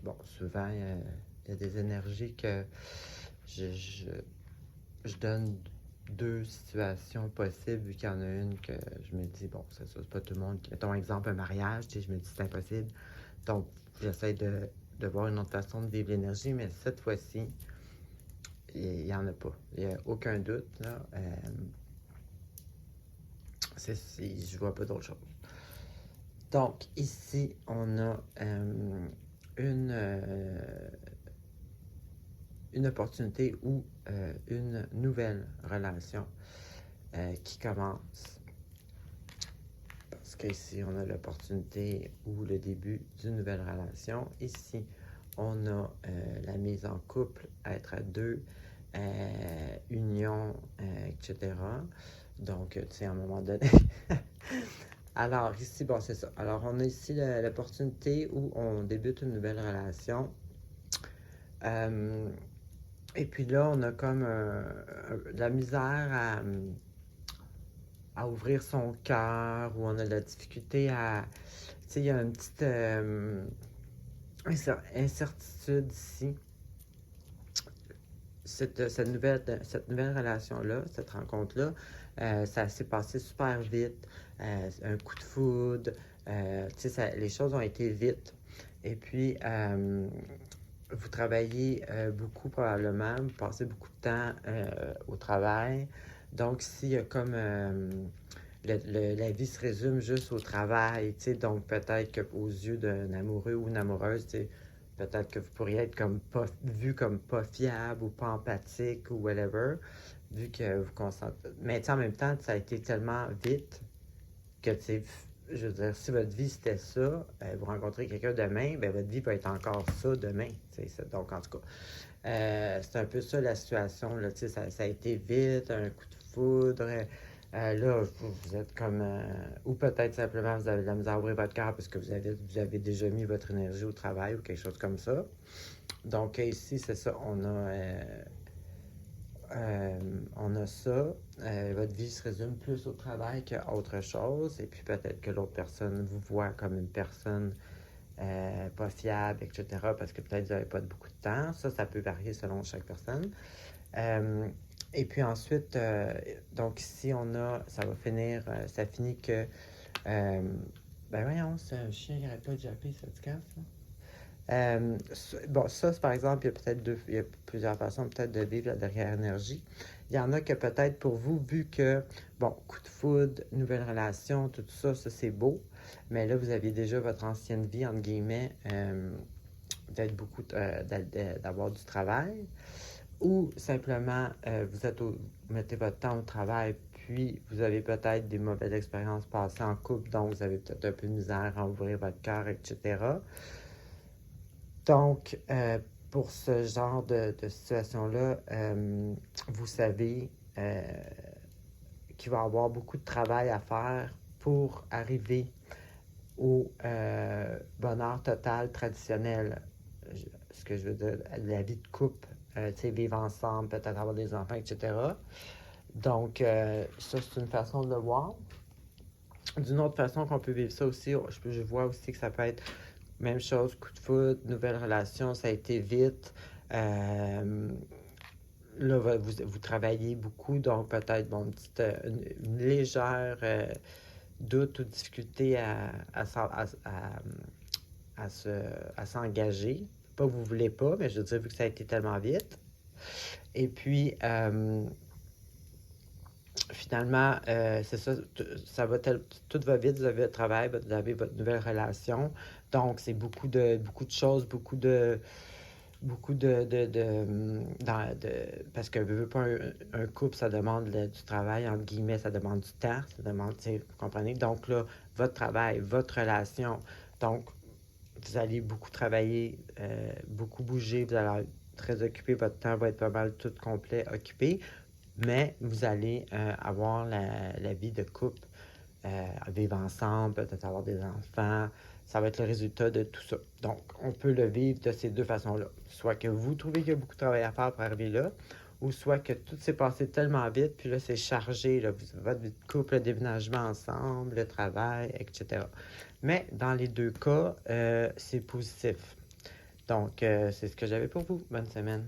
bon, souvent, il y a des énergies que je, je, je donne deux situations possibles, vu qu'il y en a une que je me dis, bon, c'est pas tout le monde. Mettons exemple, un mariage, tu sais, je me dis c'est impossible. Donc, j'essaie de voir une autre façon de vivre l'énergie, mais cette fois-ci, il n'y en a pas. Il n'y a aucun doute, là. Je vois pas d'autre chose. Donc, ici, on a une, euh, une opportunité ou une nouvelle relation qui commence. Parce qu'ici, on a l'opportunité ou le début d'une nouvelle relation. Ici, on a la mise en couple, être à deux, union, etc. Donc, tu sais, à un moment donné. Alors, ici, bon, c'est ça. Alors, on a ici l'opportunité où on débute une nouvelle relation. Et puis là, on a comme de la misère à ouvrir son cœur, ou on a de la difficulté à... Tu sais, il y a une petite incertitude ici. Cette nouvelle relation-là, cette rencontre-là, ça s'est passé super vite. Un coup de foudre. Tu sais, les choses ont été vite. Et puis, vous travaillez beaucoup probablement, vous passez beaucoup de temps au travail. Donc, s'il y a comme la vie se résume juste au travail, tu sais, donc peut-être qu'aux yeux d'un amoureux ou une amoureuse, tu sais, peut-être que vous pourriez être comme pas, vu comme pas fiable ou pas empathique ou whatever, vu que vous consentez. Mais en même temps, ça a été tellement vite que, tu sais, je veux dire, si votre vie c'était ça, vous rencontrez quelqu'un demain, ben votre vie va être encore ça demain. Donc, en tout cas, c'est un peu ça la situation. Là, ça a été vite, un coup de foudre. Là, vous êtes comme... ou peut-être simplement vous avez de la misère à ouvrir votre cœur parce que vous avez déjà mis votre énergie au travail ou quelque chose comme ça. Donc, ici, c'est ça. On a ça. Votre vie se résume plus au travail qu'à autre chose. Et puis peut-être que l'autre personne vous voit comme une personne pas fiable, etc. Parce que peut-être vous n'avez pas beaucoup de temps. Ça peut varier selon chaque personne. Et puis ensuite, donc ici, ça va finir, ça finit que, ben voyons, c'est un chien qui n'arrête pas de japper, ça te casse, ça? Bon, ça, par exemple, il y a plusieurs façons peut-être de vivre la dernière énergie. Il y en a que peut-être pour vous, vu que, bon, coup de foudre, nouvelle relation, tout ça, ça c'est beau, mais là, vous aviez déjà votre ancienne vie, entre guillemets, d'avoir du travail, ou simplement, vous mettez votre temps au travail, puis vous avez peut-être des mauvaises expériences passées en couple, donc vous avez peut-être un peu de misère à ouvrir votre cœur, etc. Donc, pour ce genre de situation-là, vous savez qu'il va y avoir beaucoup de travail à faire pour arriver au bonheur total traditionnel. Ce que je veux dire, la vie de couple, tu sais, vivre ensemble, peut-être avoir des enfants, etc. Donc, ça, c'est une façon de le voir. D'une autre façon qu'on peut vivre ça aussi, je vois aussi que ça peut être même chose, coup de foudre, nouvelle relation, ça a été vite. Là, vous travaillez beaucoup, donc peut-être une légère doute ou difficulté à s'engager. Pas que vous ne voulez pas, mais je veux dire, vu que ça a été tellement vite. Et puis, finalement, c'est ça, tout va vite, vous avez votre travail, vous avez votre nouvelle relation. Donc, c'est beaucoup de choses, parce que veut pas un couple, ça demande du travail, entre guillemets, ça demande du temps, ça demande, vous comprenez? Donc là, votre travail, votre relation, donc vous allez beaucoup travailler, beaucoup bouger, vous allez être très occupé, votre temps va être pas mal tout complet occupé, mais vous allez avoir la vie de couple, vivre ensemble, peut-être avoir des enfants. Ça va être le résultat de tout ça. Donc, on peut le vivre de ces deux façons-là. Soit que vous trouvez qu'il y a beaucoup de travail à faire pour arriver là, ou soit que tout s'est passé tellement vite, puis là, c'est chargé, là, votre vie de couple, le déménagement ensemble, le travail, etc. Mais dans les deux cas, c'est positif. Donc, c'est ce que j'avais pour vous. Bonne semaine.